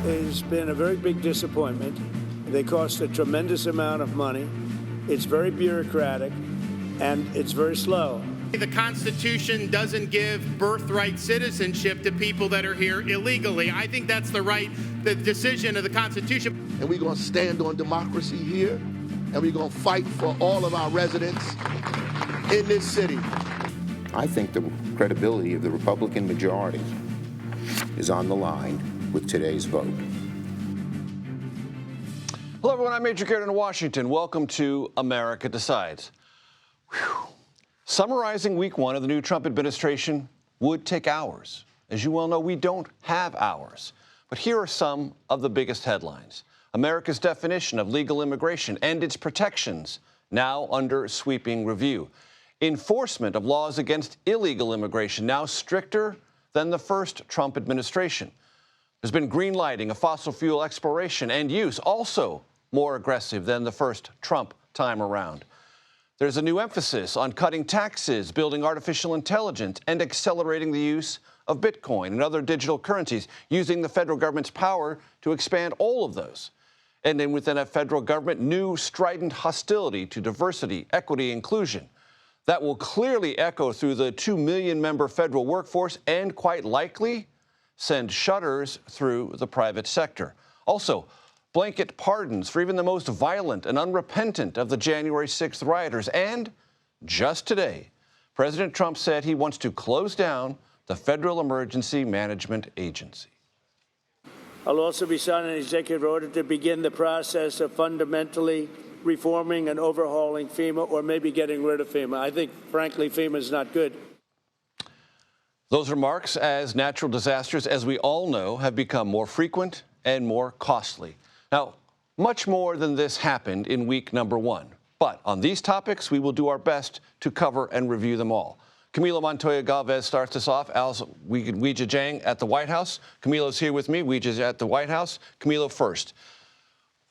has been a very big disappointment. They cost a tremendous amount of money. It's very bureaucratic, and it's very slow. The Constitution doesn't give birthright citizenship to people that are here illegally. I think that's the decision of the Constitution. And we're going to stand on democracy here, and we're going to fight for all of our residents in this city. I think the credibility of the Republican majority is on the line with today's vote. Hello, everyone. I'm Major Garrett in Washington. Welcome to America Decides. Whew. Summarizing week one of the new Trump administration would take hours. As you well know, we don't have hours. But here are some of the biggest headlines. America's definition of legal immigration and its protections now under sweeping review. Enforcement of laws against illegal immigration now stricter than the first Trump administration. There's been green lighting of fossil fuel exploration and use, also more aggressive than the first Trump time around. There's a new emphasis on cutting taxes, building artificial intelligence, and accelerating the use of Bitcoin and other digital currencies, using the federal government's power to expand all of those. And then within a federal government, new strident hostility to diversity, equity, inclusion. That will clearly echo through the 2 million-member federal workforce and quite likely send shudders through the private sector. Also, blanket pardons for even the most violent and unrepentant of the January 6th rioters. And just today, President Trump said he wants to close down the Federal Emergency Management Agency. I'll also be signing an executive order to begin the process of fundamentally reforming and overhauling FEMA, or maybe getting rid of FEMA. I think, frankly, FEMA is not good. Those remarks, as natural disasters, as we all know, have become more frequent and more costly. Now, much more than this happened in week number one. But on these topics, we will do our best to cover and review them all. Camilo Montoya Galvez starts us off. Al's Weijia Jiang at the White House. Camilo's here with me. Weijia's at the White House. Camilo first.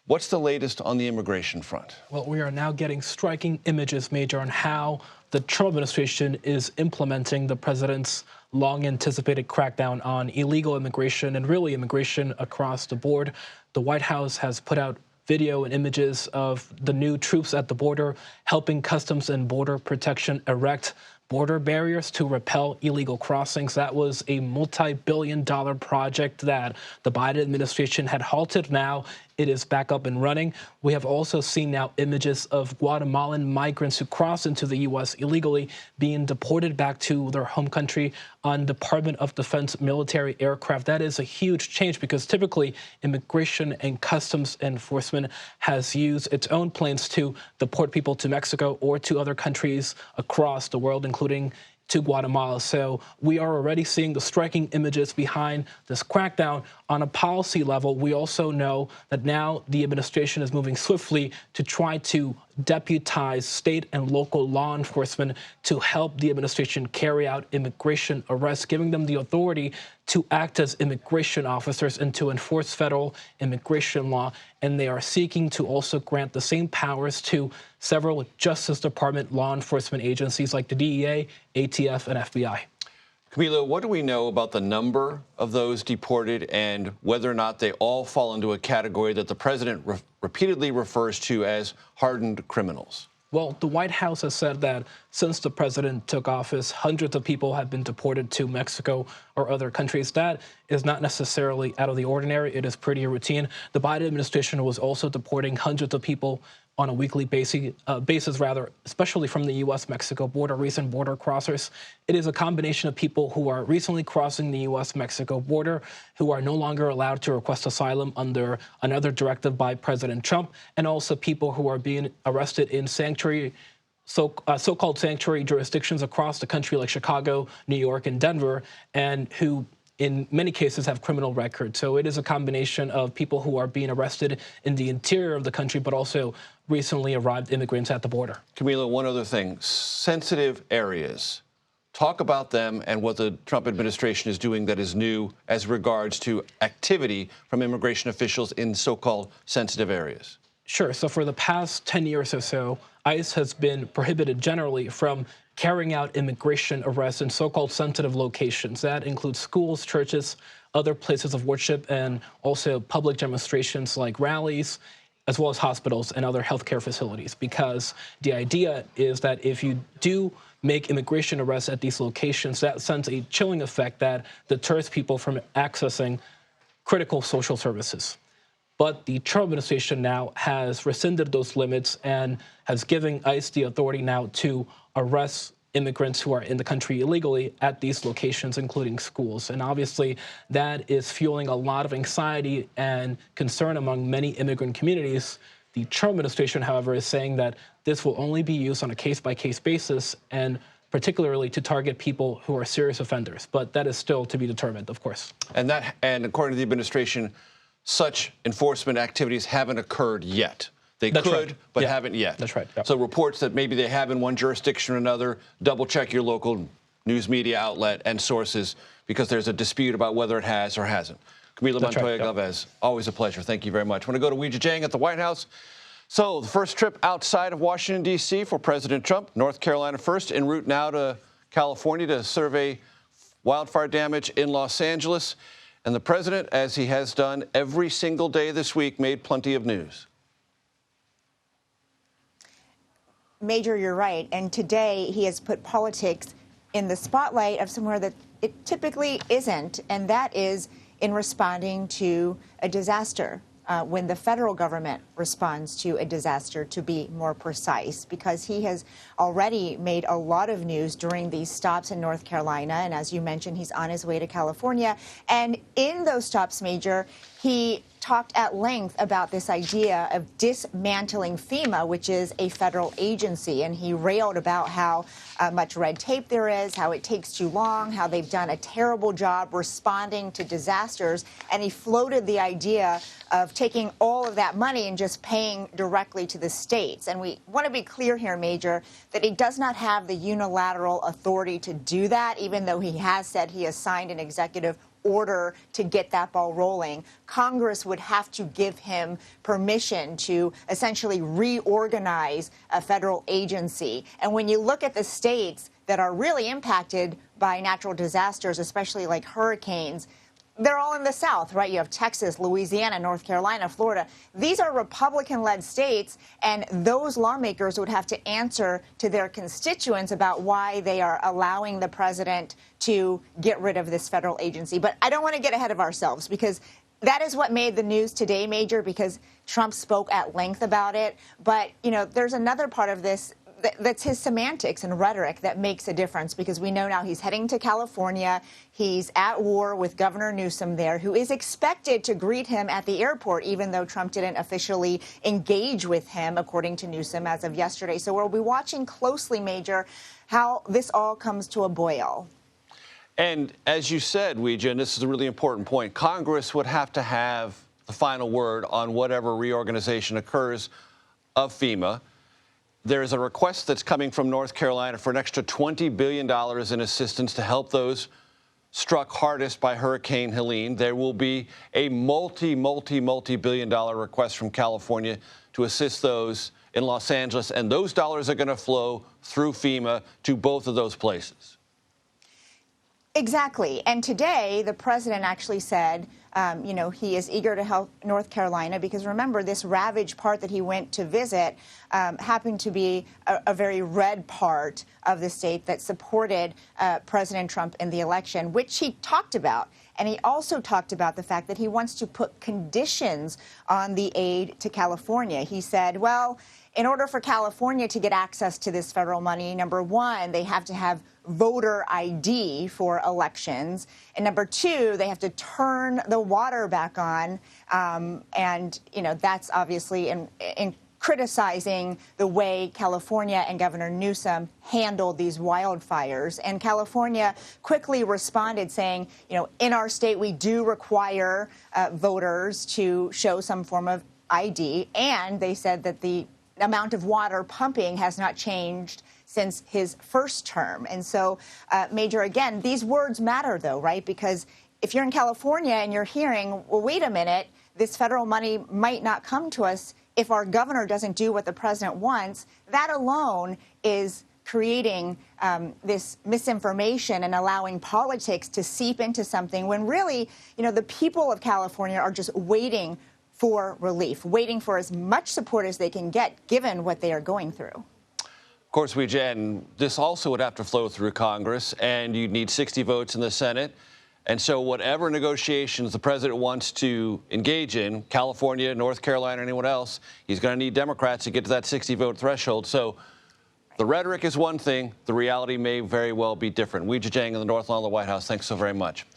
What's the latest on the immigration front? Well, we are now getting striking images, Major, on how the Trump administration is implementing the president's long-anticipated crackdown on illegal immigration and really immigration across the board. The White House has put out video and images of the new troops at the border helping Customs and Border Protection erect border barriers to repel illegal crossings. That was a multi-billion-dollar project that the Biden administration had halted. Now it is back up and running. We have also seen now images of Guatemalan migrants who crossed into the U.S. illegally being deported back to their home country on Department of Defense military aircraft. That is a huge change because typically Immigration and Customs Enforcement has used its own planes to deport people to Mexico or to other countries across the world, including to Guatemala. So we are already seeing the striking images behind this crackdown. On a policy level, we also know that now the administration is moving swiftly to try to deputize state and local law enforcement to help the administration carry out immigration arrests, giving them the authority to act as immigration officers and to enforce federal immigration law. And they are seeking to also grant the same powers to several Justice Department law enforcement agencies like the DEA, ATF, and FBI. Camilo, what do we know about the number of those deported and whether or not they all fall into a category that the president repeatedly refers to as hardened criminals? Well, the White House has said that since the president took office, hundreds of people have been deported to Mexico or other countries. That is not necessarily out of the ordinary. It is pretty routine. The Biden administration was also deporting hundreds of people on a weekly basis, especially from the U.S.-Mexico border, recent border crossers. It is a combination of people who are recently crossing the U.S.-Mexico border, who are no longer allowed to request asylum under another directive by President Trump, and also people who are being arrested in so-called sanctuary jurisdictions across the country like Chicago, New York, and Denver, and who in many cases have criminal records. So it is a combination of people who are being arrested in the interior of the country, but also recently arrived immigrants at the border. Camilo, one other thing, sensitive areas. Talk about them and what the Trump administration is doing that is new as regards to activity from immigration officials in so-called sensitive areas. Sure. So for the past 10 years or so, ICE has been prohibited generally from carrying out immigration arrests in so-called sensitive locations. That includes schools, churches, other places of worship and also public demonstrations like rallies, as well as hospitals and other healthcare facilities, because the idea is that if you do make immigration arrests at these locations, that sends a chilling effect that deters people from accessing critical social services. But the Trump administration now has rescinded those limits and has given ICE the authority now to arrest immigrants who are in the country illegally at these locations, including schools. And obviously, that is fueling a lot of anxiety and concern among many immigrant communities. The Trump administration, however, is saying that this will only be used on a case-by-case basis, and particularly to target people who are serious offenders. But that is still to be determined, of course. And according to the administration, such enforcement activities haven't occurred yet. They That's could, right. but Yeah. haven't yet. That's right. Yep. So reports that maybe they have in one jurisdiction or another, double check your local news media outlet and sources, because there's a dispute about whether it has or hasn't. Camila That's Montoya right. Yep. Galvez, always a pleasure. Thank you very much. I want to go to Weijia Jiang at the White House. So the first trip outside of Washington, D.C. for President Trump, North Carolina first, en route now to California to survey wildfire damage in Los Angeles. And the president, as he has done every single day this week, made plenty of news. Major, you're right. And today he has put politics in the spotlight of somewhere that it typically isn't, and that is in responding to a disaster. When the federal government responds to a disaster, to be more precise, because he has already made a lot of news during these stops in North Carolina. And as you mentioned, he's on his way to California. And in those stops, Major, he talked at length about this idea of dismantling FEMA, which is a federal agency. And he railed about how much red tape there is, how it takes too long, how they've done a terrible job responding to disasters. And he floated the idea of taking all of that money and just paying directly to the states. And we want to be clear here, Major, that he does not have the unilateral authority to do that, even though he has said he has signed an executive order to get that ball rolling. Congress would have to give him permission to essentially reorganize a federal agency. And when you look at the states that are really impacted by natural disasters, especially like hurricanes, they're all in the South, right? You have Texas, Louisiana, North Carolina, Florida. These are Republican-led states, and those lawmakers would have to answer to their constituents about why they are allowing the president to get rid of this federal agency. But I don't want to get ahead of ourselves, because that is what made the news today, Major, because Trump spoke at length about it. But, you know, there's another part of this that's his semantics and rhetoric that makes a difference, because we know now he's heading to California. He's at war with Governor Newsom there, who is expected to greet him at the airport, even though Trump didn't officially engage with him, according to Newsom, as of yesterday. So we'll be watching closely, Major, how this all comes to a boil. And as you said, Weijia, and this is a really important point, Congress would have to have the final word on whatever reorganization occurs of FEMA. There is a request that's coming from North Carolina for an extra $20 billion in assistance to help those struck hardest by Hurricane Helene. There will be a multi-billion-dollar request from California to assist those in Los Angeles, and those dollars are going to flow through FEMA to both of those places. Exactly. And today, the president actually said, you know, he is eager to help North Carolina, because remember, this ravaged part that he went to visit happened to be a very red part of the state that supported President Trump in the election, which he talked about. And he also talked about the fact that he wants to put conditions on the aid to California. He said, well, in order for California to get access to this federal money, number one, they have to have voter ID for elections. And number two, they have to turn the water back on. And, you know, that's obviously in criticizing the way California and Governor Newsom handled these wildfires. And California quickly responded saying, you know, in our state, we do require voters to show some form of ID. And they said that the amount of water pumping has not changed since his first term. And so, Major, again, these words matter, though, right? Because if you're in California and you're hearing, well, wait a minute, this federal money might not come to us if our governor doesn't do what the president wants, that alone is creating this misinformation and allowing politics to seep into something when really, the people of California are just waiting for relief, waiting for as much support as they can get, given what they are going through. Of course, and this also would have to flow through Congress, and you'd need 60 votes in the Senate. And so whatever negotiations the president wants to engage in, California, North Carolina, anyone else, he's going to need Democrats to get to that 60-vote threshold. So the rhetoric is one thing. The reality may very well be different. Wee Jiang in the North Lawn of the White House, thanks so very much.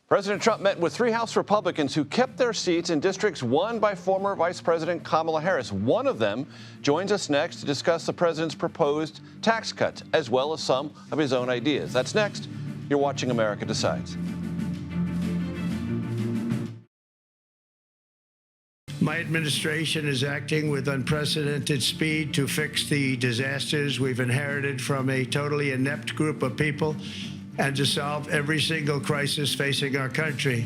President Trump met with 3 House Republicans who kept their seats in districts won by former Vice President Kamala Harris. One of them joins us next to discuss the president's proposed tax cuts, as well as some of his own ideas. That's next. You're watching America Decides. My administration is acting with unprecedented speed to fix the disasters we've inherited from a totally inept group of people and to solve every single crisis facing our country.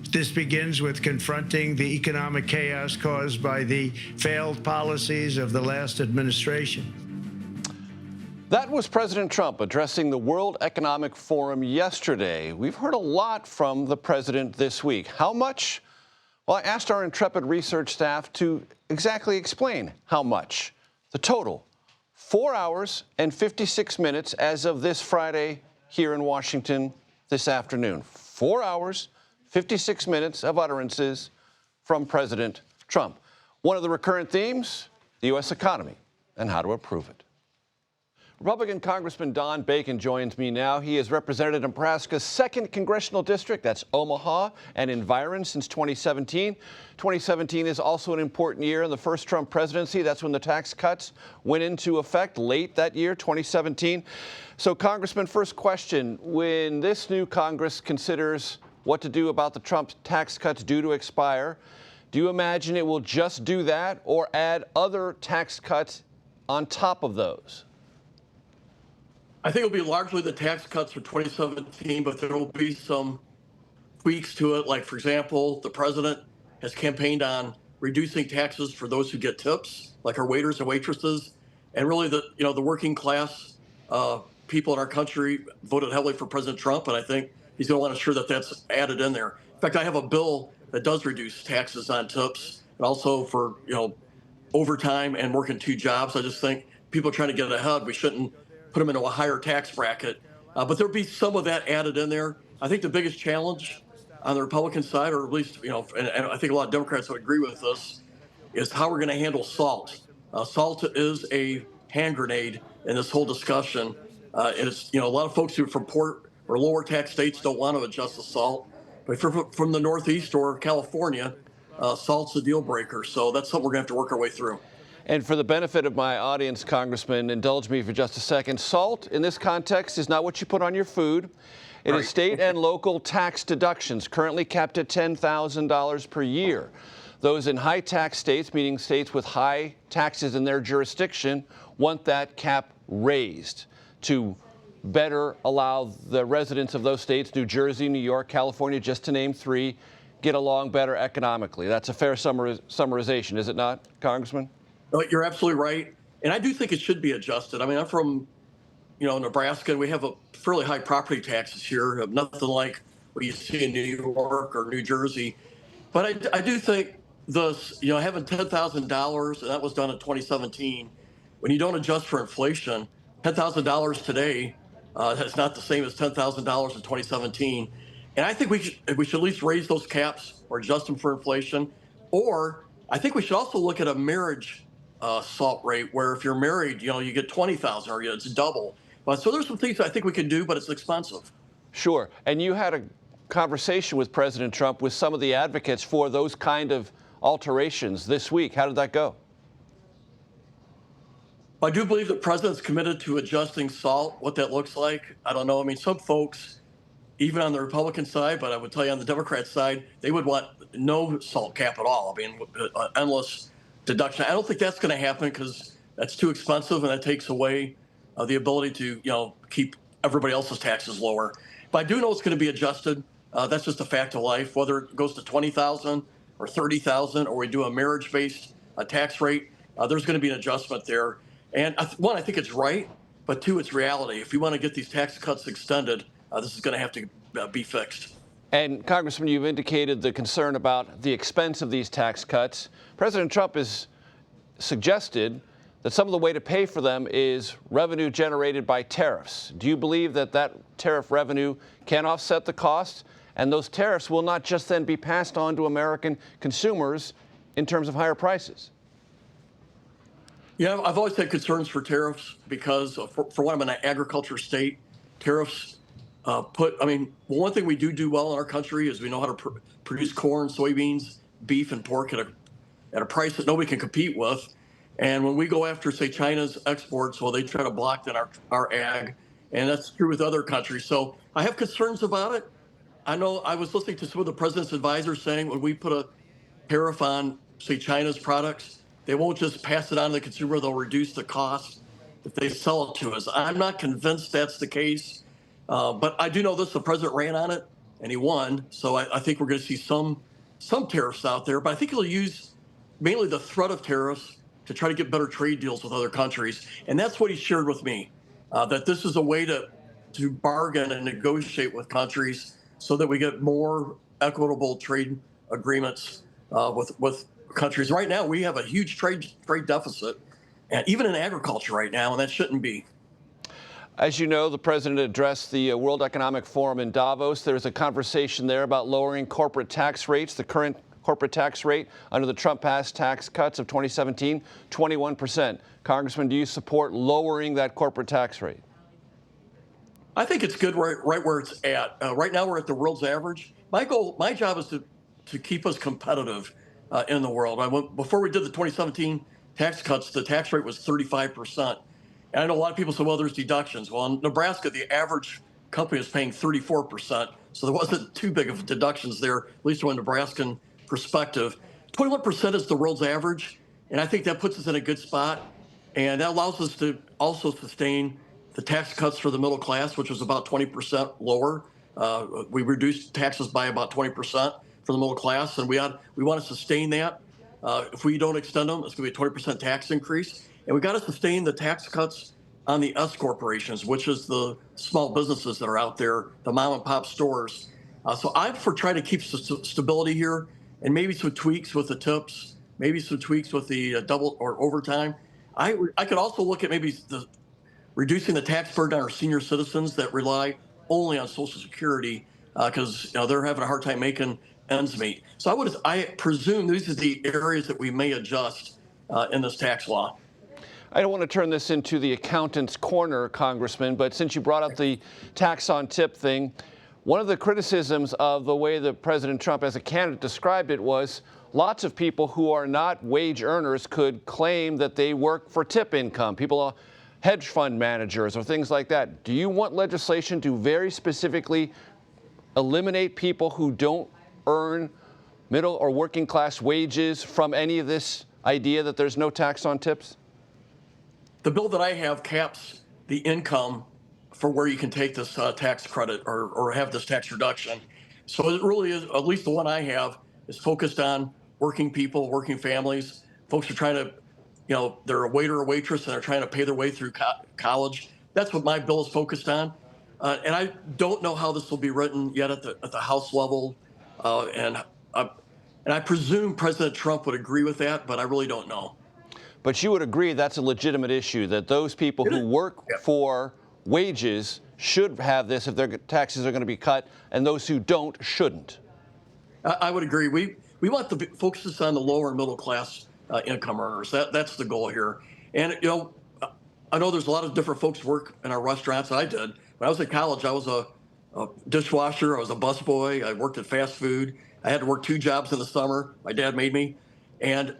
This begins with confronting the economic chaos caused by the failed policies of the last administration. That was President Trump addressing the World Economic Forum yesterday. We've heard a lot from the president this week. How much? Well, I asked our intrepid research staff to exactly explain how much. The total, 4 hours and 56 minutes as of this Friday here in Washington this afternoon. 4 hours, 56 minutes of utterances from President Trump. One of the recurrent themes, the U.S. economy and how to improve it. Republican Congressman Don Bacon joins me now. He has represented Nebraska's 2nd congressional district, that's Omaha, and environs since 2017. 2017 is also an important year in the first Trump presidency. That's when the tax cuts went into effect late that year, 2017. So, Congressman, first question. When this new Congress considers what to do about the Trump tax cuts due to expire, do you imagine it will just do that or add other tax cuts on top of those? I think it'll be largely the tax cuts for 2017, but there will be some tweaks to it. Like, for example, the president has campaigned on reducing taxes for those who get tips, like our waiters and waitresses, and really the working class people in our country voted heavily for President Trump, and I think he's going to want to ensure that that's added in there. In fact, I have a bill that does reduce taxes on tips and also for overtime and working 2 jobs. I just think people are trying to get ahead. We shouldn't put them into a higher tax bracket. But there'll be some of that added in there. I think the biggest challenge on the Republican side, or at least, and I think a lot of Democrats would agree with this, is how we're going to handle salt. Salt is a hand grenade in this whole discussion. And it's, a lot of folks who are from poor or lower tax states don't want to adjust the salt. But if you're from the Northeast or California, salt's a deal breaker. So that's something we're going to have to work our way through. And for the benefit of my audience, Congressman, indulge me for just a second. Salt, in this context, is not what you put on your food. It is state and local tax deductions, currently capped at $10,000 per year. Those in high tax states, meaning states with high taxes in their jurisdiction, want that cap raised to better allow the residents of those states, New Jersey, New York, California, just to name 3, get along better economically. That's a fair summarization, is it not, Congressman? No, you're absolutely right. And I do think it should be adjusted. I mean, I'm from, Nebraska, and we have a fairly high property taxes here, nothing like what you see in New York or New Jersey. But I do think this, having $10,000, and that was done in 2017, when you don't adjust for inflation, $10,000 today is not the same as $10,000 in 2017. And I think we should at least raise those caps or adjust them for inflation. Or I think we should also look at a marriage salt rate, where if you're married, you get $20,000 or it's double. But so there's some things I think we can do, but it's expensive. Sure. And you had a conversation with President Trump with some of the advocates for those kind of alterations this week. How did that go? I do believe the president's committed to adjusting salt. What that looks like, I don't know. I mean, some folks, even on the Republican side, but I would tell you on the Democrat side, they would want no salt cap at all. I mean, endless deduction. I don't think that's going to happen because that's too expensive and that takes away the ability to, keep everybody else's taxes lower. But I do know it's going to be adjusted. That's just a fact of life. Whether it goes to $20,000 or $30,000 or we do a marriage-based tax rate, there's going to be an adjustment there. And I think it's right. but two, it's reality. If we want to get these tax cuts extended, this is going to have to be fixed. And Congressman, you've indicated the concern about the expense of these tax cuts. President Trump has suggested that some of the way to pay for them is revenue generated by tariffs. Do you believe that that tariff revenue can offset the cost? And those tariffs will not just then be passed on to American consumers in terms of higher prices? Yeah, I've always had concerns for tariffs because, for one, I'm in an agriculture state. Tariffs one thing we do well in our country is we know how to produce corn, soybeans, beef, and pork at a price that nobody can compete with. And when we go after, say, China's exports, well, they try to block that our ag, and that's true with other countries. So I have concerns about it. I know I was listening to some of the president's advisors saying when we put a tariff on, say, China's products, they won't just pass it on to the consumer, they'll reduce the cost if they sell it to us. I'm not convinced that's the case, but I do know this, the president ran on it and he won. So I think we're going to see some tariffs out there, but I think he'll use mainly the threat of tariffs to try to get better trade deals with other countries. And that's what he shared with me, that this is a way to bargain and negotiate with countries so that we get more equitable trade agreements with countries. Right now, we have a huge trade deficit, and even in agriculture right now, and that shouldn't be. As you know, the president addressed the World Economic Forum in Davos. There's a conversation there about lowering corporate tax rates. The current corporate tax rate under the Trump-passed tax cuts of 2017, 21%. Congressman, do you support lowering that corporate tax rate? I think it's good right where it's at. Right now, we're at the world's average. My job is to keep us competitive in the world. Before we did the 2017 tax cuts, the tax rate was 35%. And I know a lot of people say, well, there's deductions. Well, in Nebraska, the average company is paying 34%. So there wasn't too big of deductions there, at least from a Nebraskan perspective. 21% is the world's average. And I think that puts us in a good spot. And that allows us to also sustain the tax cuts for the middle class, which was about 20% lower. We reduced taxes by about 20% for the middle class, and we want to sustain that. If we don't extend them, it's going to be a 20% tax increase. And we got to sustain the tax cuts on the S corporations, which is the small businesses that are out there, the mom and pop stores. So I'm for trying to keep stability here, and maybe some tweaks with the tips, maybe some tweaks with the double or overtime. I could also look at maybe reducing the tax burden on our senior citizens that rely only on Social Security because they're having a hard time making ends meet. So I presume these are the areas that we may adjust in this tax law. I don't want to turn this into the accountant's corner, Congressman, but since you brought up the tax on tip thing, one of the criticisms of the way that President Trump as a candidate described it was lots of people who are not wage earners could claim that they work for tip income, people, hedge fund managers or things like that. Do you want legislation to very specifically eliminate people who don't earn middle or working class wages from any of this idea that there's no tax on tips? The bill that I have caps the income for where you can take this tax credit or have this tax reduction. So it really is, at least the one I have, is focused on working people, working families. Folks are trying to, they're a waiter or waitress and they're trying to pay their way through college. That's what my bill is focused on. And I don't know how this will be written yet at the House level. And I presume President Trump would agree with that, but I really don't know. But you would agree that's a legitimate issue, that those people who work for wages should have this if their taxes are going to be cut, and those who don't shouldn't. I would agree. We want to focus on the lower and middle class income earners. That's the goal here. And I know there's a lot of different folks who work in our restaurants. I did. When I was in college, I was a dishwasher. I was a busboy. I worked at fast food. I had to work 2 jobs in the summer. My dad made me. And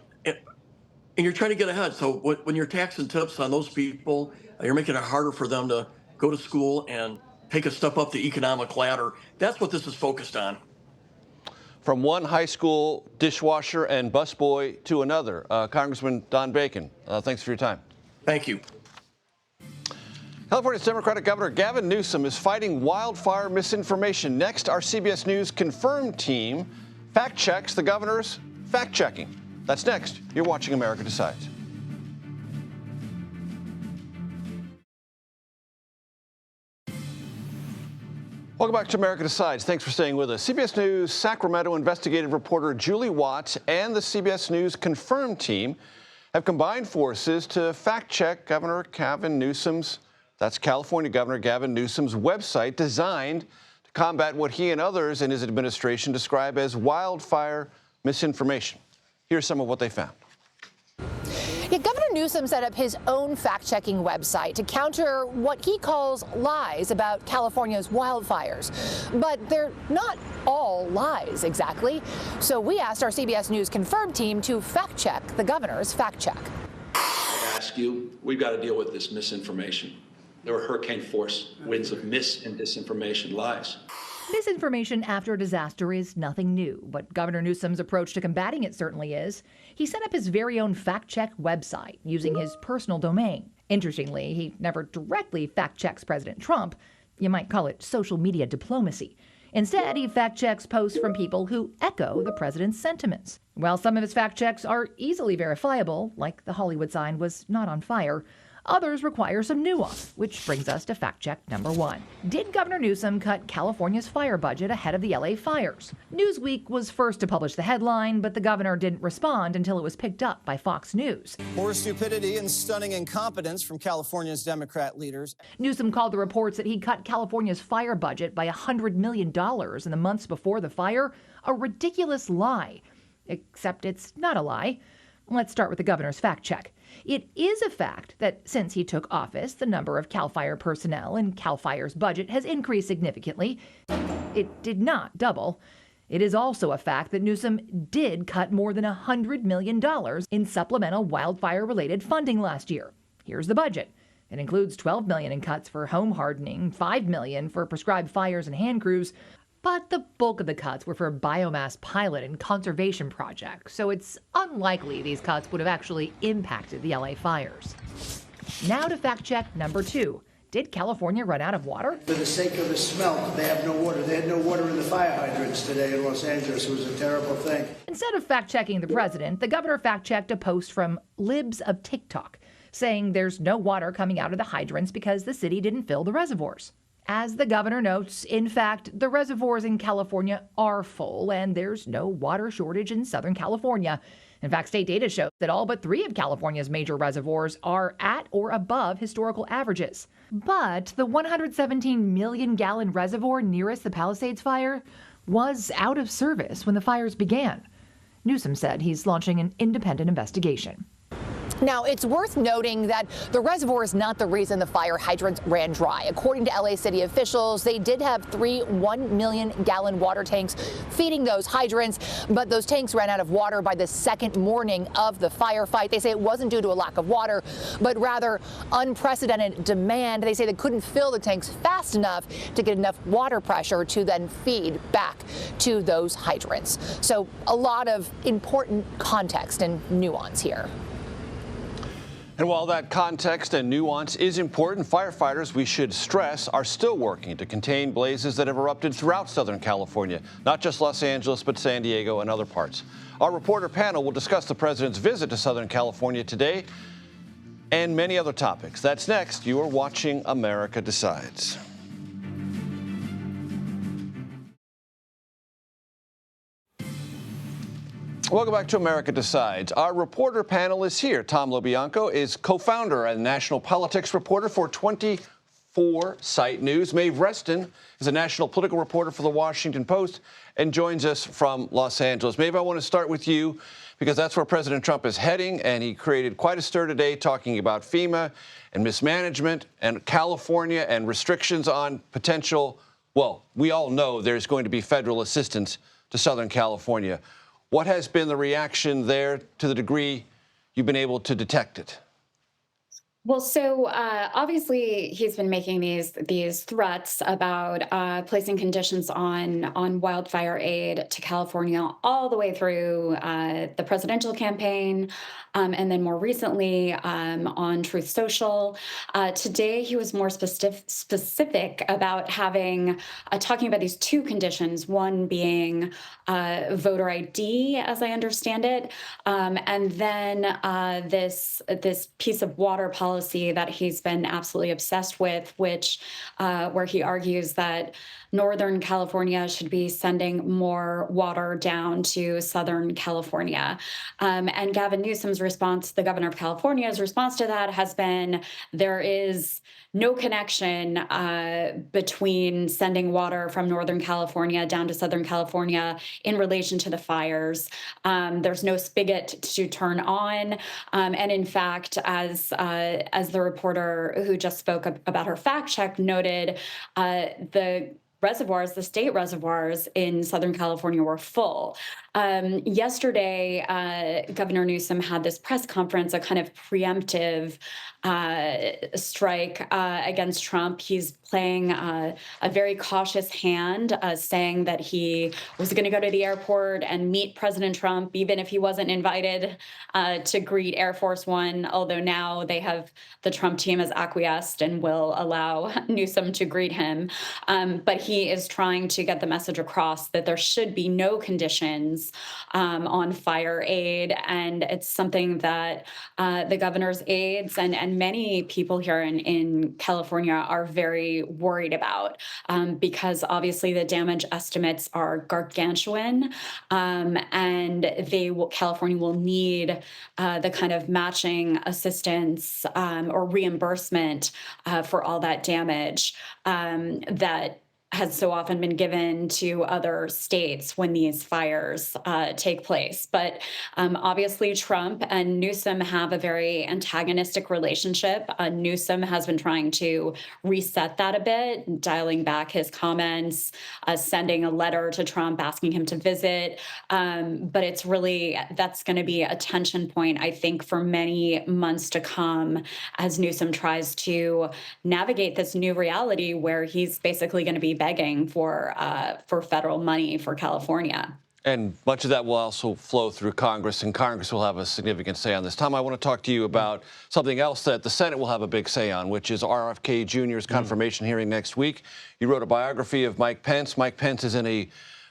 you're trying to get ahead. So when you're taxing tips on those people, you're making it harder for them to go to school and take a step up the economic ladder. That's what this is focused on. From one high school dishwasher and busboy to another, Congressman Don Bacon, thanks for your time. Thank you. California's Democratic Governor Gavin Newsom is fighting wildfire misinformation. Next, our CBS News confirmed team fact-checks the governor's fact-checking. That's next. You're watching America Decides. Welcome back to America Decides. Thanks for staying with us. CBS News Sacramento investigative reporter Julie Watts and the CBS News Confirmed team have combined forces to fact-check Governor Gavin Newsom's, that's California Governor Gavin Newsom's website designed to combat what he and others in his administration describe as wildfire misinformation. Here's some of what they found. Yeah, Governor Newsom set up his own fact-checking website to counter what he calls lies about California's wildfires. But they're not all lies, exactly. So we asked our CBS News Confirmed team to fact-check the governor's fact-check. I ask you, we've got to deal with this misinformation. There were hurricane force winds of mis and disinformation, lies. Misinformation after a disaster is nothing new, but Governor Newsom's approach to combating it certainly is. He set up his very own fact-check website using his personal domain. Interestingly, he never directly fact-checks President Trump. You might call it social media diplomacy. Instead, he fact-checks posts from people who echo the president's sentiments. While some of his fact-checks are easily verifiable, like the Hollywood sign was not on fire, others require some nuance, which brings us to fact-check number 1. Did Governor Newsom cut California's fire budget ahead of the LA fires? Newsweek was first to publish the headline, but the governor didn't respond until it was picked up by Fox News. More stupidity and stunning incompetence from California's Democrat leaders. Newsom called the reports that he cut California's fire budget by $100 million in the months before the fire a ridiculous lie. Except it's not a lie. Let's start with the governor's fact-check. It is a fact that since he took office, the number of CAL FIRE personnel and CAL FIRE's budget has increased significantly. It did not double. It is also a fact that Newsom did cut more than $100 million in supplemental wildfire-related funding last year. Here's the budget. It includes $12 million in cuts for home hardening, $5 million for prescribed fires and hand crews, but the bulk of the cuts were for biomass pilot and conservation projects, so it's unlikely these cuts would have actually impacted the LA fires. Now to fact check number 2. Did California run out of water? For the sake of the smell, they have no water. They had no water in the fire hydrants today in Los Angeles. It was a terrible thing. Instead of fact-checking the president, the governor fact-checked a post from Libs of TikTok saying there's no water coming out of the hydrants because the city didn't fill the reservoirs. As the governor notes, in fact, the reservoirs in California are full and there's no water shortage in Southern California. In fact, state data shows that all but 3 of California's major reservoirs are at or above historical averages. But the 117 million gallon reservoir nearest the Palisades fire was out of service when the fires began. Newsom said he's launching an independent investigation. Now, it's worth noting that the reservoir is not the reason the fire hydrants ran dry. According to LA city officials, they did have 3 1 million gallon water tanks feeding those hydrants, but those tanks ran out of water by the second morning of the firefight. They say it wasn't due to a lack of water, but rather unprecedented demand. They say they couldn't fill the tanks fast enough to get enough water pressure to then feed back to those hydrants. So a lot of important context and nuance here. And while that context and nuance is important, firefighters, we should stress, are still working to contain blazes that have erupted throughout Southern California, not just Los Angeles, but San Diego and other parts. Our reporter panel will discuss the president's visit to Southern California today and many other topics. That's next. You are watching America Decides. Welcome back to America Decides. Our reporter panel is here. Tom LoBianco is co-founder and national politics reporter for 24 Site News. Maeve Reston is a national political reporter for the Washington Post and joins us from Los Angeles. Maeve, I want to start with you because that's where President Trump is heading, and he created quite a stir today talking about FEMA and mismanagement and California and restrictions on potential, well, we all know there's going to be federal assistance to Southern California. What has been the reaction there to the degree you've been able to detect it? Well, so obviously he's been making these threats about placing conditions on wildfire aid to California all the way through the presidential campaign, and then more recently on Truth Social. Today he was more specific about talking about these 2 conditions, one being voter ID, as I understand it, and then this piece of water policy policy that he's been absolutely obsessed with, which where he argues that Northern California should be sending more water down to Southern California. And Gavin Newsom's response, the governor of California's response to that has been there is no connection between sending water from Northern California down to Southern California in relation to the fires. There's no spigot to turn on. And in fact, as the reporter who just spoke about her fact check noted, the state reservoirs in Southern California were full. Yesterday, Governor Newsom had this press conference, a kind of preemptive strike against Trump. He's playing a very cautious hand, saying that he was going to go to the airport and meet President Trump, even if he wasn't invited to greet Air Force One, although now the Trump team has acquiesced and will allow Newsom to greet him. But he is trying to get the message across that there should be no conditions on fire aid. And it's something that the governor's aides and many people here in California are very worried about because obviously the damage estimates are gargantuan, and California will need the kind of matching assistance or reimbursement for all that damage that has so often been given to other states when these fires take place. But obviously Trump and Newsom have a very antagonistic relationship. Newsom has been trying to reset that a bit, dialing back his comments, sending a letter to Trump asking him to visit. But that's going to be a tension point, I think, for many months to come as Newsom tries to navigate this new reality where he's basically going to be begging for federal money for California. And much of that will also flow through Congress, and Congress will have a significant say on this. Tom, I want to talk to you about something else that the Senate will have a big say on, which is RFK Jr.'s confirmation hearing next week. You wrote a biography of Mike Pence. Mike Pence is in a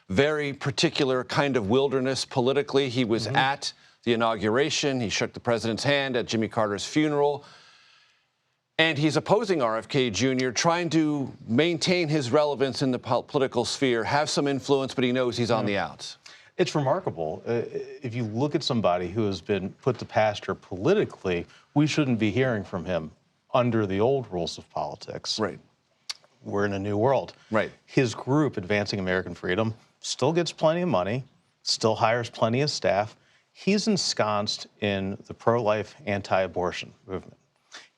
very particular kind of wilderness politically. He was at the inauguration. He shook the president's hand at Jimmy Carter's funeral. And he's opposing RFK Jr., trying to maintain his relevance in the political sphere, have some influence, but he knows he's on the outs. It's remarkable. If you look at somebody who has been put to pasture politically, we shouldn't be hearing from him under the old rules of politics. Right. We're in a new world. Right. His group, Advancing American Freedom, still gets plenty of money, still hires plenty of staff. He's ensconced in the pro-life, anti-abortion movement.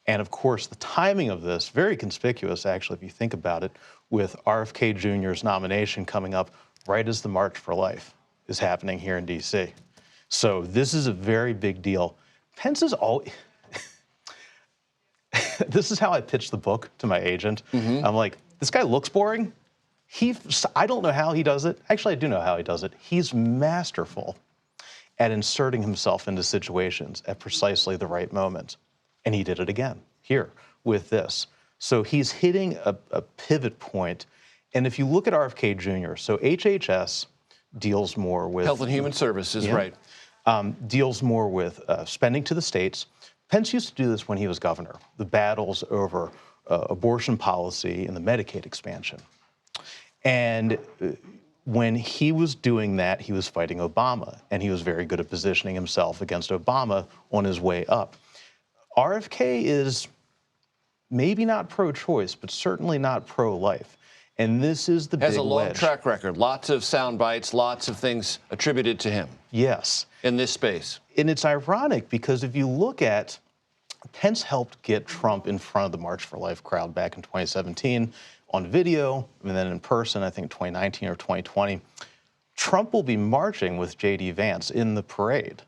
And of course, the timing of this, very conspicuous, actually, if you think about it, with RFK Jr.'s nomination coming up right as the March for Life is happening here in D.C. So this is a very big deal. Pence is always... This is how I pitched the book to my agent. I'm like, this guy looks boring. I don't know how he does it. Actually, I do know how he does it. He's masterful at inserting himself into situations at precisely the right moment. And he did it again here with this. So he's hitting a pivot point. And if you look at RFK Jr., so HHS deals more with... Health and Human Services, right. Deals more with spending to the states. Pence used to do this when he was governor, the battles over abortion policy and the Medicaid expansion. And when he was doing that, he was fighting Obama, and he was very good at positioning himself against Obama on his way up. RFK is maybe not pro-choice, but certainly not pro-life. And this is the big wedge. Has a long track record, lots of sound bites, lots of things attributed to him. Yes. In this space. And it's ironic because if you look at, Pence helped get Trump in front of the March for Life crowd back in 2017 on video, and then in person, I think 2019 or 2020. Trump will be marching with J.D. Vance in the parade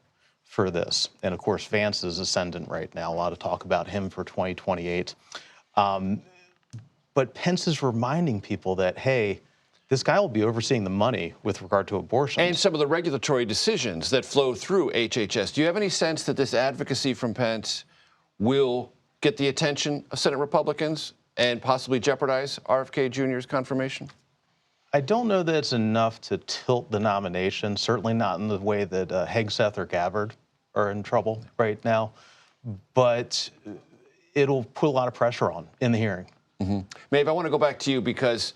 for this. And of course, Vance is ascendant right now. A lot of talk about him for 2028. But Pence is reminding people that, hey, this guy will be overseeing the money with regard to abortion. And some of the regulatory decisions that flow through HHS. Do you have any sense that this advocacy from Pence will get the attention of Senate Republicans and possibly jeopardize RFK Jr.'s confirmation? I don't know that it's enough to tilt the nomination, certainly not in the way that Hegseth or Gabbard are in trouble right now. But it'll put a lot of pressure on in the hearing. Maeve, I want to go back to you because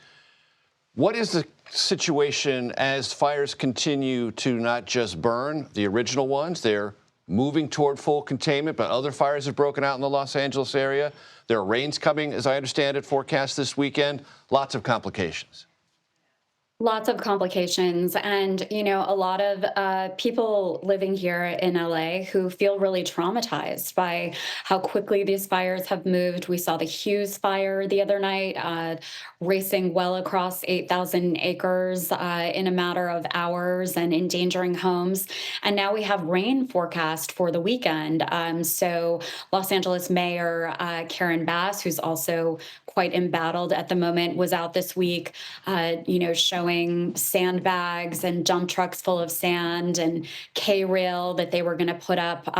what is the situation as fires continue to not just burn, the original ones, they're moving toward full containment, but other fires have broken out in the Los Angeles area. There are rains coming, as I understand it, forecast this weekend. Lots of complications. Lots of complications. And, you know, a lot of people living here in LA who feel really traumatized by how quickly these fires have moved. We saw the Hughes fire the other night, racing well across 8,000 acres in a matter of hours and endangering homes. And now we have rain forecast for the weekend. So Los Angeles Mayor Karen Bass, who's also quite embattled at the moment, was out this week, you know, showing sandbags and dump trucks full of sand and K-rail that they were going to put up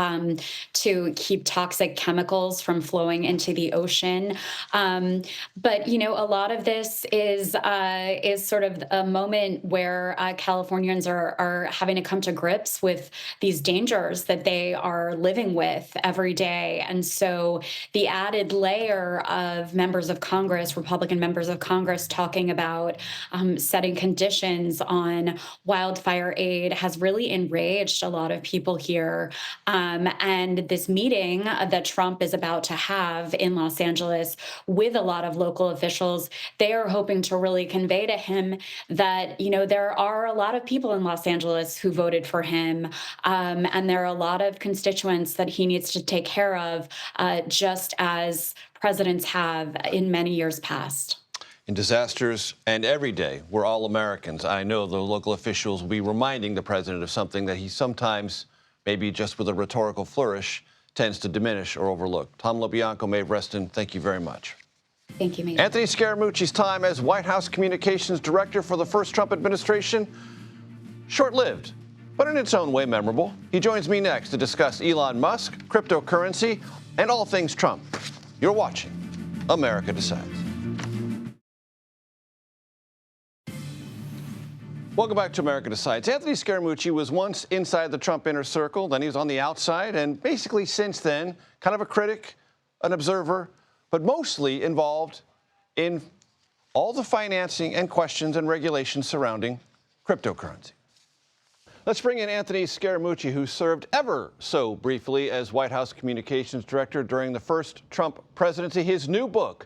to keep toxic chemicals from flowing into the ocean. But, you know, a lot of this is sort of a moment where Californians are having to come to grips with these dangers that they are living with every day. And so the added layer of members of Congress, Republican members of Congress, talking about setting conditions on wildfire aid has really enraged a lot of people here. And this meeting that Trump is about to have in Los Angeles with a lot of local officials, they are hoping to really convey to him that, you know, there are a lot of people in Los Angeles who voted for him. And there are a lot of constituents that he needs to take care of, just as presidents have in many years past. In disasters and every day, we're all Americans. I know the local officials will be reminding the president of something that he sometimes, maybe just with a rhetorical flourish, tends to diminish or overlook. Tom LoBianco, Maeve Reston, thank you very much. Thank you, Maeve. Anthony Scaramucci's time as White House Communications Director for the first Trump administration, short-lived, but in its own way memorable. He joins me next to discuss Elon Musk, cryptocurrency, and all things Trump. You're watching America Decides. Welcome back to America Decides. Anthony Scaramucci was once inside the Trump inner circle, then he was on the outside, and basically since then, kind of a critic, an observer, but mostly involved in all the financing and questions and regulations surrounding cryptocurrency. Let's bring in Anthony Scaramucci, who served ever so briefly as White House Communications Director during the first Trump presidency. His new book,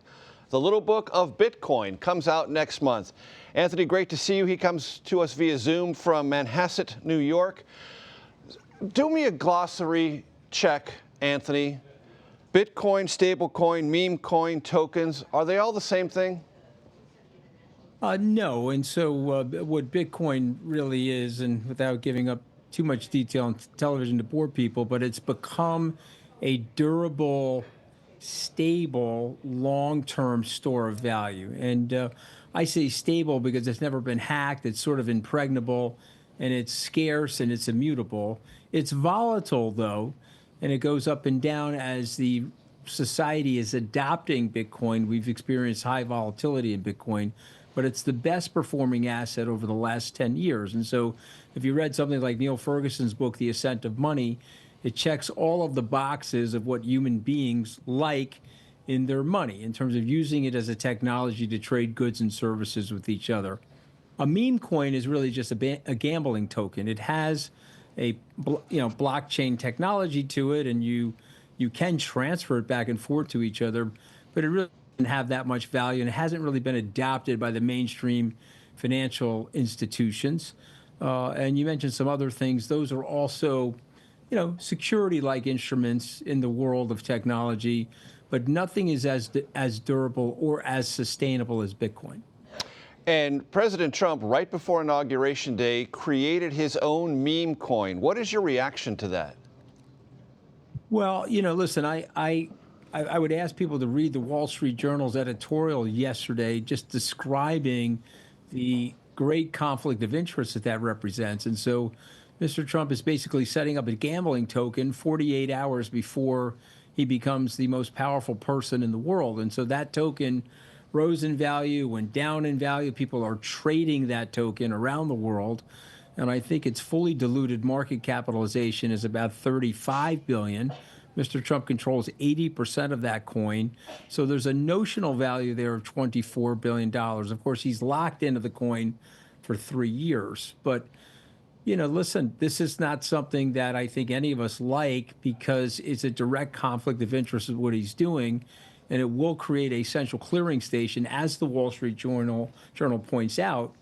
The Little Book of Bitcoin, comes out next month. Anthony, great to see you. He comes to us via Zoom from Manhasset, New York. Do me a glossary check, Anthony. Bitcoin, stablecoin, meme coin, tokens, are they all the same thing? No, and so what Bitcoin really is, and without giving up too much detail on television to bore people, but it's become a durable, stable, long-term store of value. And I say stable because it's never been hacked. It's sort of impregnable, and it's scarce, and it's immutable. It's volatile, though, and it goes up and down as the society is adopting Bitcoin. We've experienced high volatility in Bitcoin, but it's the best performing asset over the last 10 years. And so if you read something like Neil Ferguson's book, The Ascent of Money, it checks all of the boxes of what human beings like in their money in terms of using it as a technology to trade goods and services with each other. A meme coin is really just a gambling token. It has a blockchain technology to it, and you can transfer it back and forth to each other, but it really doesn't have that much value, and it hasn't really been adopted by the mainstream financial institutions. And you mentioned some other things. Those are also, security-like instruments in the world of technology, but nothing is as durable or as sustainable as Bitcoin. And President Trump, right before Inauguration Day, created his own meme coin. What is your reaction to that? Well, listen, I would ask people to read the Wall Street Journal's editorial yesterday just describing the great conflict of interest that represents. And so Mr. Trump is basically setting up a gambling token 48 hours before he becomes the most powerful person in the world. And so that token rose in value, went down in value. People are trading that token around the world. And I think its fully diluted market capitalization is about $35 billion. Mr. Trump controls 80% of that coin. So there's a notional value there of $24 billion. Of course, he's locked into the coin for 3 years. But, listen, this is not something that I think any of us like, because it's a direct conflict of interest with what he's doing. And it will create a central clearing station, as the Wall Street Journal points out.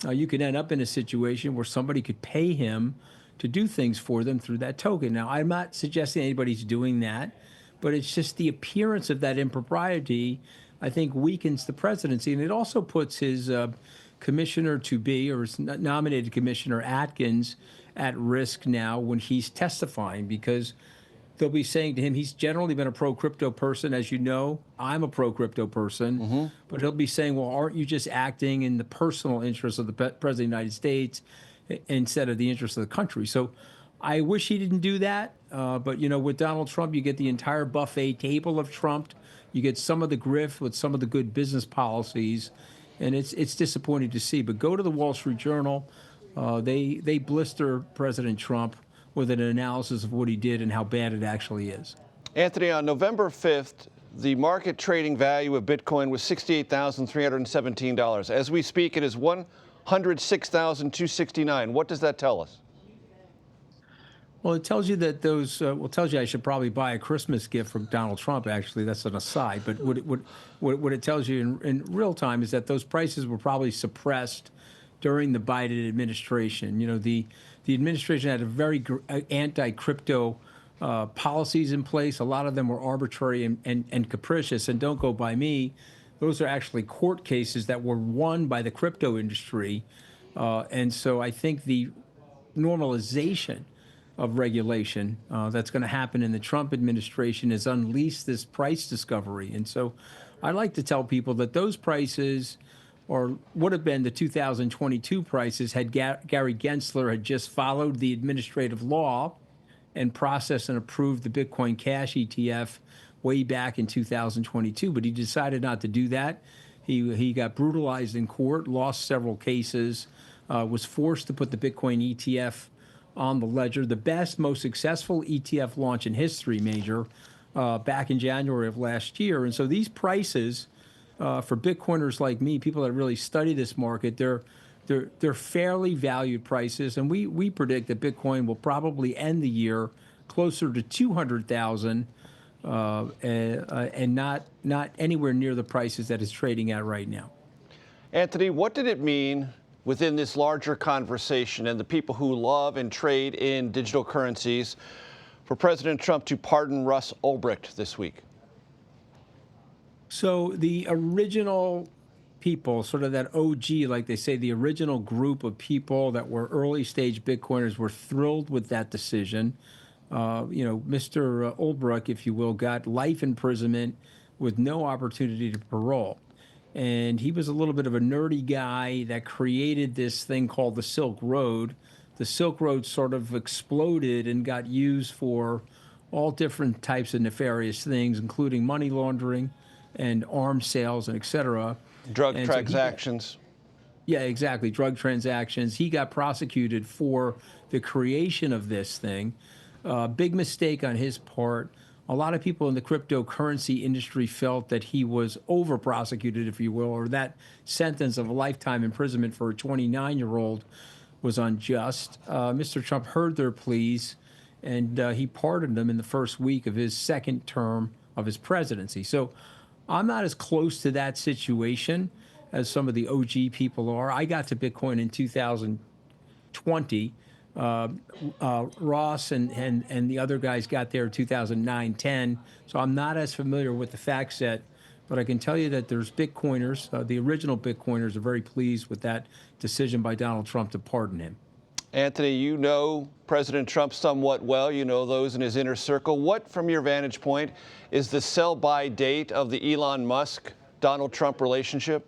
You could end up in a situation where somebody could pay him to do things for them through that token. Now, I'm not suggesting anybody's doing that, but it's just the appearance of that impropriety, I think, weakens the presidency. And it also puts his commissioner-to-be, or his nominated commissioner, Atkins, at risk now when he's testifying, because they'll be saying to him, he's generally been a pro-crypto person, as you know. I'm a pro-crypto person. But he'll be saying, well, aren't you just acting in the personal interest of the President of the United States instead of the interest of the country? So I wish he didn't do that. But, with Donald Trump, you get the entire buffet table of Trump. You get some of the grift with some of the good business policies. And it's disappointing to see. But go to the Wall Street Journal. They blister President Trump with an analysis of what he did and how bad it actually is. Anthony, on November 5th, the market trading value of Bitcoin was $68,317. As we speak, it is $106,269. What does that tell us? Well, it tells you that tells you I should probably buy a Christmas gift from Donald Trump. Actually, that's an aside. But what it tells you in real time is that those prices were probably suppressed during the Biden administration. The administration had a very anti-crypto policies in place. A lot of them were arbitrary and capricious. And don't go by me. Those are actually court cases that were won by the crypto industry. And so I think the normalization of regulation that's going to happen in the Trump administration has unleashed this price discovery. And so I like to tell people that those prices, or would have been the 2022 prices, had Gary Gensler had just followed the administrative law and processed and approved the Bitcoin Cash ETF way back in 2022. But he decided not to do that. He got brutalized in court, lost several cases, was forced to put the Bitcoin ETF on the ledger. The best, most successful ETF launch in history, Major, back in January of last year. And so these prices, for Bitcoiners like me, people that really study this market, they're fairly valued prices. And we predict that Bitcoin will probably end the year closer to 200,000 and not anywhere near the prices that it's trading at right now. Anthony, what did it mean within this larger conversation and the people who love and trade in digital currencies for President Trump to pardon Russ Ulbricht this week? So the original people, sort of that OG, like they say, the original group of people that were early stage Bitcoiners, were thrilled with that decision. Mr. Ulbricht, if you will, got life imprisonment with no opportunity to parole. And he was a little bit of a nerdy guy that created this thing called the Silk Road. The Silk Road sort of exploded and got used for all different types of nefarious things, including money laundering and arms sales and et cetera. Drug transactions. Yeah, exactly. Drug transactions. He got prosecuted for the creation of this thing. Big mistake on his part. A lot of people in the cryptocurrency industry felt that he was over-prosecuted, if you will, or that sentence of a lifetime imprisonment for a 29-year-old was unjust. Mr. Trump heard their pleas, and he pardoned them in the first week of his second term of his presidency. So I'm not as close to that situation as some of the OG people are. I got to Bitcoin in 2020. Ross and the other guys got there in 2009, 10. So I'm not as familiar with the fact set, but I can tell you that there's Bitcoiners, the original Bitcoiners, are very pleased with that decision by Donald Trump to pardon him. Anthony, you know President Trump somewhat well. You know those in his inner circle. What, from your vantage point, is the sell-by date of the Elon Musk-Donald Trump relationship?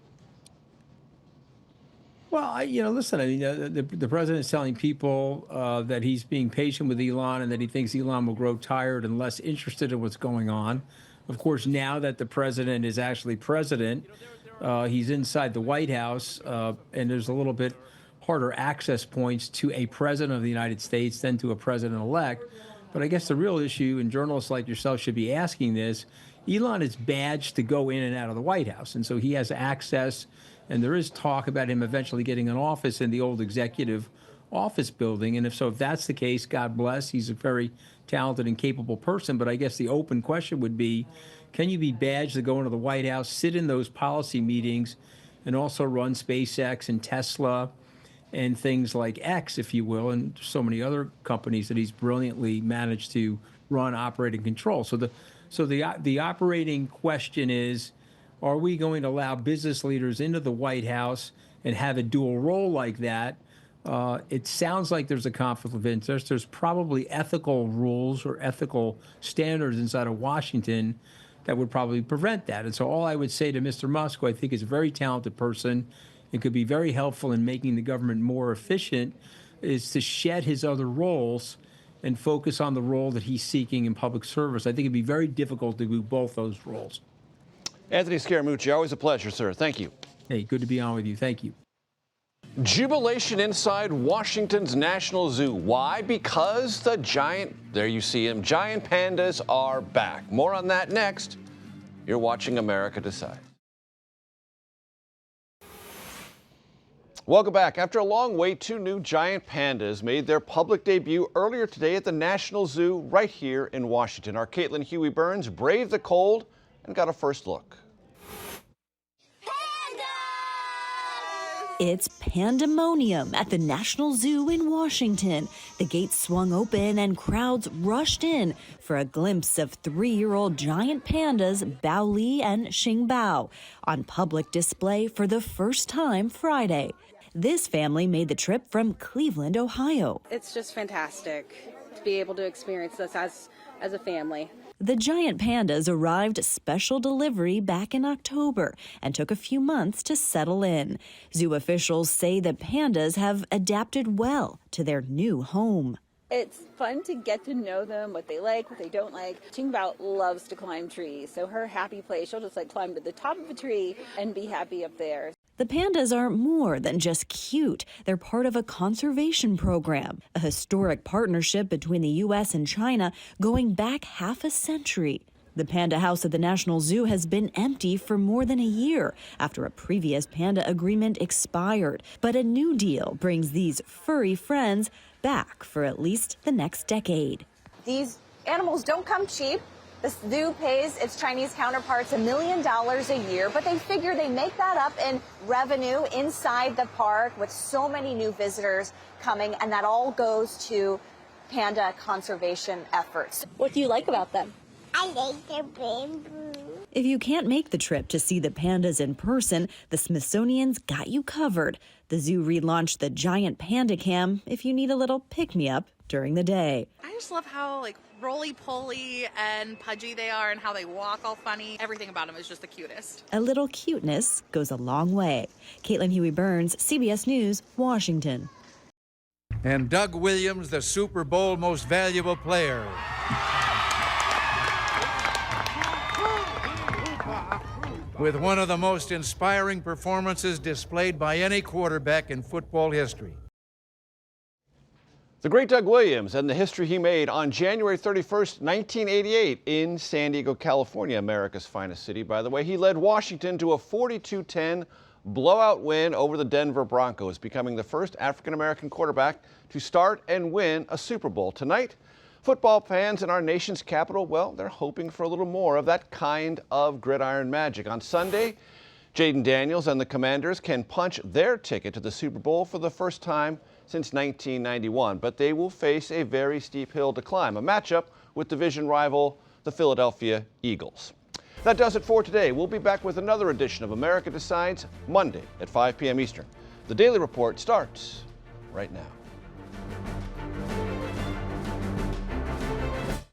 Well, listen, I mean, the president's telling people that he's being patient with Elon and that he thinks Elon will grow tired and less interested in what's going on. Of course, now that the president is actually president, he's inside the White House, and there's a little bit harder access points to a president of the United States than to a president-elect. But I guess the real issue, and journalists like yourself should be asking this, Elon is badged to go in and out of the White House, and so he has access, and there is talk about him eventually getting an office in the old executive office building. And if that's the case, God bless. He's a very talented and capable person. But I guess the open question would be, can you be badged to go into the White House, sit in those policy meetings, and also run SpaceX and Tesla and things like X, if you will, and so many other companies that he's brilliantly managed to run, operate, and control. So the operating question is, are we going to allow business leaders into the White House and have a dual role like that? It sounds like there's a conflict of interest. There's probably ethical rules or ethical standards inside of Washington that would probably prevent that. And so all I would say to Mr. Musk, who I think is a very talented person and could be very helpful in making the government more efficient, is to shed his other roles and focus on the role that he's seeking in public service. I think it'd be very difficult to do both those roles. Anthony Scaramucci, always a pleasure, sir. Thank you. Hey, good to be on with you. Thank you. Jubilation inside Washington's National Zoo. Why? Because the there you see him, giant pandas are back. More on that next. You're watching America Decide. Welcome back. After a long wait, 2 new giant pandas made their public debut earlier today at the National Zoo right here in Washington. Our Caitlin Huey-Burns braved the cold and got a first look. It's pandemonium at the National Zoo in Washington. The gates swung open and crowds rushed in for a glimpse of 3-year-old giant pandas Bao Li and Xing Bao on public display for the first time Friday. This family made the trip from Cleveland, Ohio. It's just fantastic to be able to experience this as a family. The giant pandas arrived special delivery back in October and took a few months to settle in. Zoo officials say the pandas have adapted well to their new home. It's fun to get to know them, what they like, what they don't like. Qingbao loves to climb trees, so her happy place, she'll just climb to the top of a tree and be happy up there. The pandas are more than just cute. They're part of a conservation program, a historic partnership between the U.S. and China going back half a century. The panda house at the National Zoo has been empty for more than a year after a previous panda agreement expired. But a new deal brings these furry friends back for at least the next decade. These animals don't come cheap. The zoo pays its Chinese counterparts $1 million a year, but they figure they make that up in revenue inside the park with so many new visitors coming, and that all goes to panda conservation efforts. What do you like about them? I like their bamboo. If you can't make the trip to see the pandas in person, the Smithsonian's got you covered. The zoo relaunched the Giant Panda Cam if you need a little pick-me-up during the day. I just love how roly-poly and pudgy they are and how they walk all funny. Everything about them is just the cutest. A little cuteness goes a long way. Caitlin Huey-Burns, CBS News, Washington. And Doug Williams, the Super Bowl most valuable player. With one of the most inspiring performances displayed by any quarterback in football history. The great Doug Williams and the history he made on January 31st, 1988 in San Diego, California, America's finest city, by the way. He led Washington to a 42-10 blowout win over the Denver Broncos, becoming the first African-American quarterback to start and win a Super Bowl. Tonight, football fans in our nation's capital, well, they're hoping for a little more of that kind of gridiron magic. On Sunday, Jaden Daniels and the Commanders can punch their ticket to the Super Bowl for the first time since 1991, but they will face a very steep hill to climb, a matchup with division rival, the Philadelphia Eagles. That does it for today. We'll be back with another edition of America Decides Monday at 5 p.m. Eastern. The Daily Report starts right now.